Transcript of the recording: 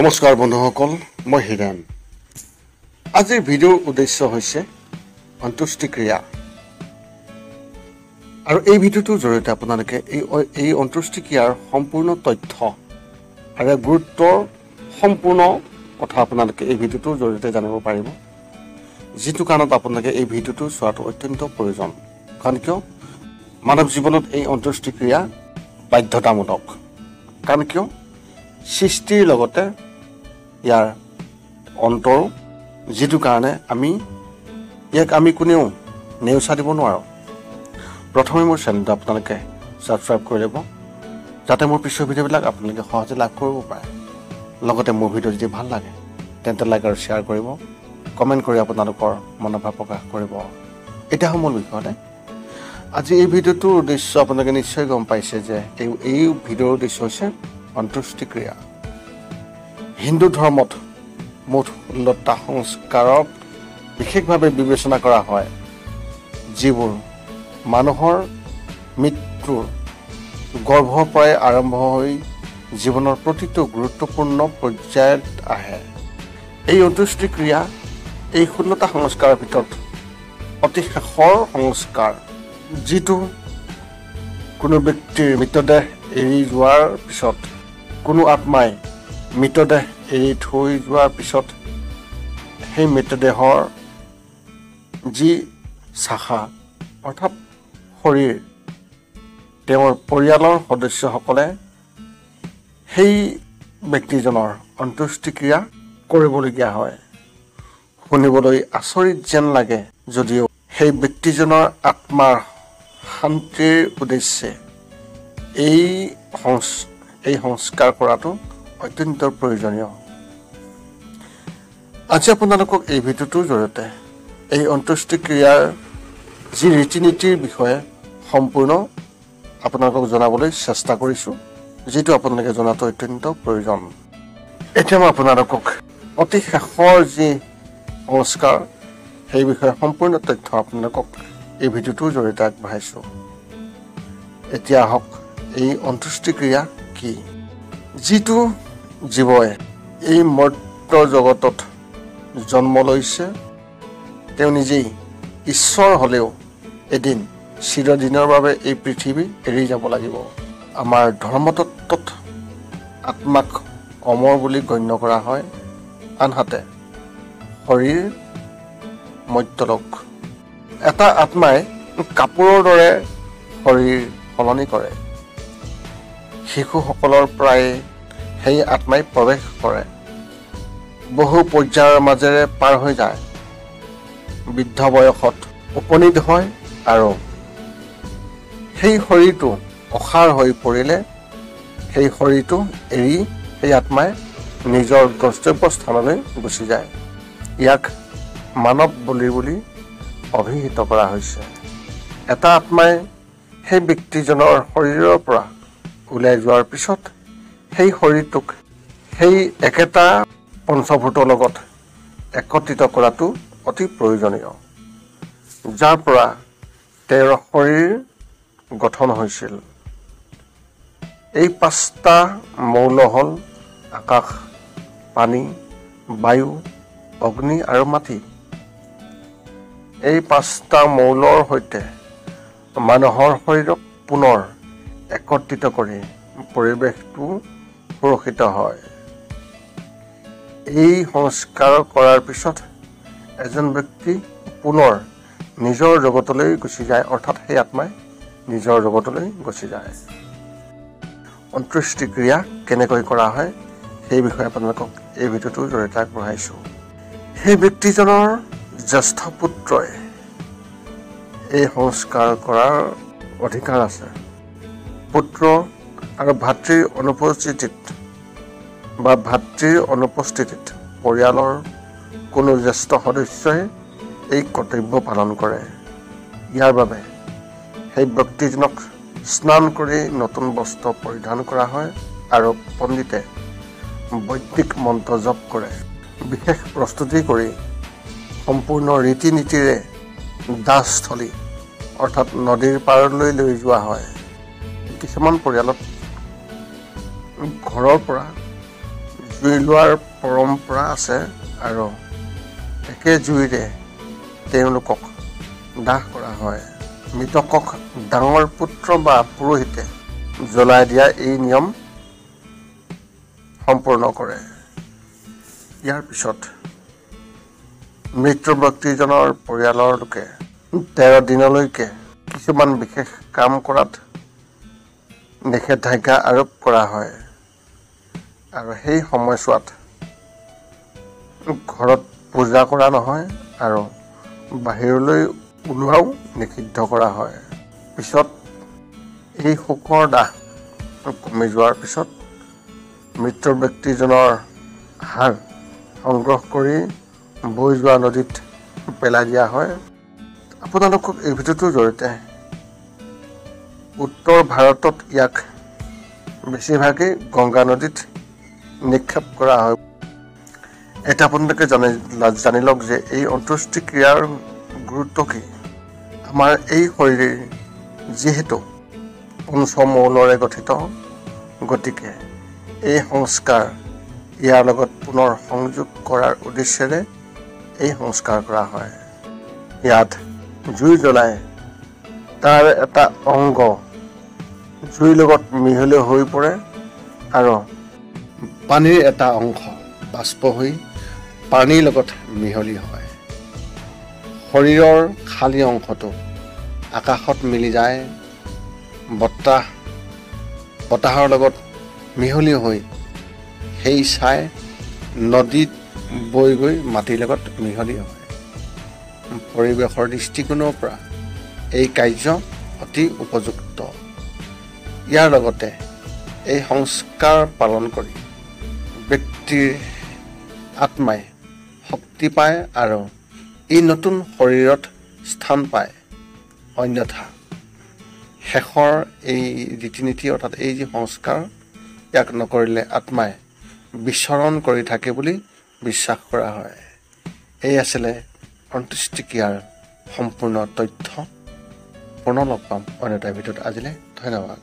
নমস্কাৰ বন্ধুসকল, মই হিৰেণ। আজিৰ ভিডিঅ'ৰ উদ্দেশ্য হৈছে অন্ত্যেষ্টিক্ৰিয়া। আৰু এই ভিডিঅ'টোৰ জৰিয়তে আপোনালোকে এই অন্ত্যেষ্টিক্ৰিয়াৰ সম্পূৰ্ণ তথ্য আৰু গুৰুত্বৰ সম্পূৰ্ণ কথা আপোনালোকে এই ভিডিঅ'টোৰ জৰিয়তে জানিব পাৰিব, যিটো কাৰণত আপোনালোকে এই ভিডিঅ'টো চোৱাটো অত্যন্ত প্ৰয়োজন। কাৰণ কিয় মানৱ জীৱনত এই অন্ত্যেষ্টিক্ৰিয়া বাধ্যতামূলক। কাৰণ কিয় সৃষ্টিৰ লগতে ইয়াৰ অন্তৰো, যিটো কাৰণে ইয়াক আমি কোনেও নেওচা দিব নোৱাৰোঁ। প্ৰথমে মোৰ চেনেলটো আপোনালোকে ছাবস্ক্ৰাইব কৰি ল'ব, যাতে মোৰ পিছৰ ভিডিঅ'বিলাক আপোনালোকে সহজে লাভ কৰিব পাৰে। লগতে মোৰ ভিডিঅ' যদি ভাল লাগে তেন্তে লাইক আৰু শ্বেয়াৰ কৰিব, কমেণ্ট কৰি আপোনালোকৰ মনোভাৱ প্ৰকাশ কৰিব। এতিয়া মূল বিষয়তে আজি এই ভিডিঅ'টোৰ উদ্দেশ্য আপোনালোকে নিশ্চয় গম পাইছে যে এই ভিডিঅ'ৰ উদ্দেশ্য হৈছে অন্ত্যেষ্টিক্ৰিয়া। হিন্দু ধৰ্মত মুঠ 16টা সংস্কাৰক বিশেষভাৱে বিবেচনা কৰা হয়, যিবোৰ মানুহৰ মৃত্যুৰ গৰ্ভৰ পৰাই আৰম্ভ হৈ জীৱনৰ প্ৰতিটো গুৰুত্বপূৰ্ণ পৰ্যায়ত আহে। এই অন্ত্যেষ্টিক্ৰিয়া এই 16টা সংস্কাৰৰ ভিতৰত অতি শেষৰ সংস্কাৰ, যিটো কোনো ব্যক্তিৰ মৃতদেহ এৰি যোৱাৰ পিছত, কোনো আত্মাই মৃতদেহ এৰি থৈ যোৱাৰ পিছত সেই মৃতদেহৰ যি শাখা অৰ্থাৎ শৰীৰ, তেওঁৰ পৰিয়ালৰ সদস্যসকলে সেই ব্যক্তিজনৰ অন্ত্যেষ্টিক্ৰিয়া কৰিবলগীয়া হয়। শুনিবলৈ আচৰিত যেন লাগে যদিও সেই ব্যক্তিজনৰ আত্মাৰ শান্তিৰ উদ্দেশ্যে এই সংস্কাৰ কৰাটো অত্যন্ত প্ৰয়োজনীয়। আজি আপোনালোকক এই ভিডিঅ'টোৰ জৰিয়তে এই অন্ত্যেষ্টিক্ৰিয়াৰ যি ৰীতি নীতিৰ বিষয়ে সম্পূৰ্ণ আপোনালোকক জনাবলৈ চেষ্টা কৰিছোঁ, যিটো আপোনালোকে জনাটো অত্যন্ত প্ৰয়োজন। এতিয়া মই আপোনালোকক অতি শেষৰ যি সংস্কাৰ সেই বিষয়ে সম্পূৰ্ণ তথ্য আপোনালোকক এই ভিডিঅ'টোৰ জৰিয়তে আগবঢ়াইছোঁ। এতিয়া আহক এই অন্ত্যেষ্টিক্ৰিয়া কি। যিটো জীৱই এই মৰ্ত্য জগতত জন্ম লৈছে, তেওঁ নিজেই ঈশ্বৰ হ'লেও এদিন চিৰদিনৰ বাবে এই পৃথিৱী এৰি যাব লাগিব। আমাৰ ধৰ্মতত্ত্বত আত্মাক অমৰ বুলি গণ্য কৰা হয়, আনহাতে শৰীৰ মৰ্ত্যলোক। এটা আত্মাই কাপোৰৰ দৰে শৰীৰ সলনি কৰে। শিশুসকলৰ পৰাই সেই আত্মাই প্ৰৱেশ কৰে, বহু পৰ্যায়ৰ মাজেৰে পাৰ হৈ যায়, বৃদ্ধ বয়সত উপনীত হয় আৰু সেই শৰীৰটো অসাৰ হৈ পৰিলে সেই শৰীৰটো এৰি সেই আত্মাই নিজৰ গন্তব্য স্থানলৈ গুচি যায়। ইয়াক মানৱ বলি বুলি অভিহিত কৰা হৈছে। এটা আত্মাই সেই ব্যক্তিজনৰ শৰীৰৰ পৰা ওলাই যোৱাৰ পিছত সেই শৰীৰটোক সেই একেটা পঞ্চভূতৰ লগত একত্ৰিত কৰাটো অতি প্ৰয়োজনীয়, যাৰ পৰা তেওঁৰ শৰীৰ গঠন হৈছিল। এই 5টা মৌল হ'ল আকাশ, পানী, বায়ু, অগ্নি আৰু মাটি। এই 5টা মৌলৰ সৈতে মানুহৰ শৰীৰক পুনৰ একত্ৰিত কৰি পৰিৱেশটো সুৰক্ষিত হয়। এই সংস্কাৰ কৰাৰ পিছত এজন ব্যক্তি পুনৰ নিজৰ জগতলৈ গুচি যায়, অৰ্থাৎ সেই আত্মাই নিজৰ জগতলৈ গুচি যায়। অন্ত্যেষ্টিক্ৰিয়া কেনেকৈ কৰা হয় সেই বিষয়ে আপোনালোকক এই ভিডিঅ'টোৰ জৰিয়তে আগবঢ়াইছোঁ। সেই ব্যক্তিজনৰ জ্যেষ্ঠ পুত্ৰই এই সংস্কাৰ কৰাৰ অধিকাৰ আছে। পুত্ৰ আৰু ভাতৃৰ অনুপস্থিতিত পৰিয়ালৰ কোনো জ্যেষ্ঠ সদস্যই এই কৰ্তব্য পালন কৰে। ইয়াৰ বাবে সেই ব্যক্তিজনক স্নান কৰি নতুন বস্ত্ৰ পৰিধান কৰা হয় আৰু পণ্ডিতে বৈদিক মন্ত্ৰ জপ কৰে। বিশেষ প্ৰস্তুতি কৰি সম্পূৰ্ণ ৰীতি নীতিৰে দাহস্থলী অৰ্থাৎ নদীৰ পাৰলৈ লৈ যোৱা হয়। কিছুমান পৰিয়ালত ঘৰৰ পৰা জুই লোৱাৰ পৰম্পৰা আছে আৰু একে জুইৰে তেওঁলোকক দাহ কৰা হয়। মৃতকক ডাঙৰ পুত্ৰ বা পুৰোহিতে জ্বলাই দিয়া এই নিয়ম সম্পূৰ্ণ কৰে। ইয়াৰ পিছত মৃত ব্যক্তিজনৰ পৰিয়ালৰ লোকে 13 দিনলৈকে কিছুমান বিশেষ কাম কৰাত নিষেধাজ্ঞা আৰোপ কৰা হয় আৰু সেই সময়ছোৱাত ঘৰত পূজা কৰা নহয় আৰু বাহিৰলৈ ওলোৱাও নিষিদ্ধ কৰা হয়। পিছত এই শোকৰ দাহ কমি যোৱাৰ পিছত মৃত ব্যক্তিজনৰ হাড় সংগ্ৰহ কৰি বৈ যোৱা নদীত পেলাই দিয়া হয়। আপোনালোকক এই ভিডিঅ'টোৰ জৰিয়তে উত্তৰ ভাৰতত ইয়াক বেছিভাগেই গংগা নদীত নিক্ষেপ কৰা হয়। এটা আপোনালোকে জানি লওক যে এই অন্ত্যেষ্টিক্ৰিয়াৰ গুৰুত্ব কি। আমাৰ এই শৰীৰ যিহেতু পঞ্চমৌলৰে গঠিত, গতিকে এই সংস্কাৰ ইয়াৰ লগত পুনৰ সংযোগ কৰাৰ উদ্দেশ্যেৰে এই সংস্কাৰ কৰা হয়। ইয়াত জুই জ্বলাই তাৰ এটা অংগ জুইৰ লগত মিহলি হৈ পৰে আৰু পানীৰ এটা অংশ বাষ্প হৈ পানীৰ লগত মিহলি হয়। শৰীৰৰ খালী অংশটো আকাশত মিলি যায়, বতাহৰ লগত মিহলি হৈ সেই ছাই নদীত বৈ গৈ মাটিৰ লগত মিহলি হয়। পৰিৱেশৰ দৃষ্টিকোণৰ পৰা এই কাৰ্য অতি উপযুক্ত। ইয়াৰ লগতে এই সংস্কাৰ পালন কৰি ব্যক্তিৰ আত্মাই শক্তি পায় আৰু এই নতুন শৰীৰত স্থান পায়। অন্যথা শেষৰ এই ৰীতি নীতি অৰ্থাৎ এই যি সংস্কাৰ, ইয়াক নকৰিলে আত্মাই বিচৰণ কৰি থাকে বুলি বিশ্বাস কৰা হয়। এই আছিলে অন্ত্যেষ্টিক্ৰিয়াৰ সম্পূৰ্ণ তথ্য। পুনৰ লগ পাম অন্য এটা ভিডিঅ'ত। আজিলৈ ধন্যবাদ।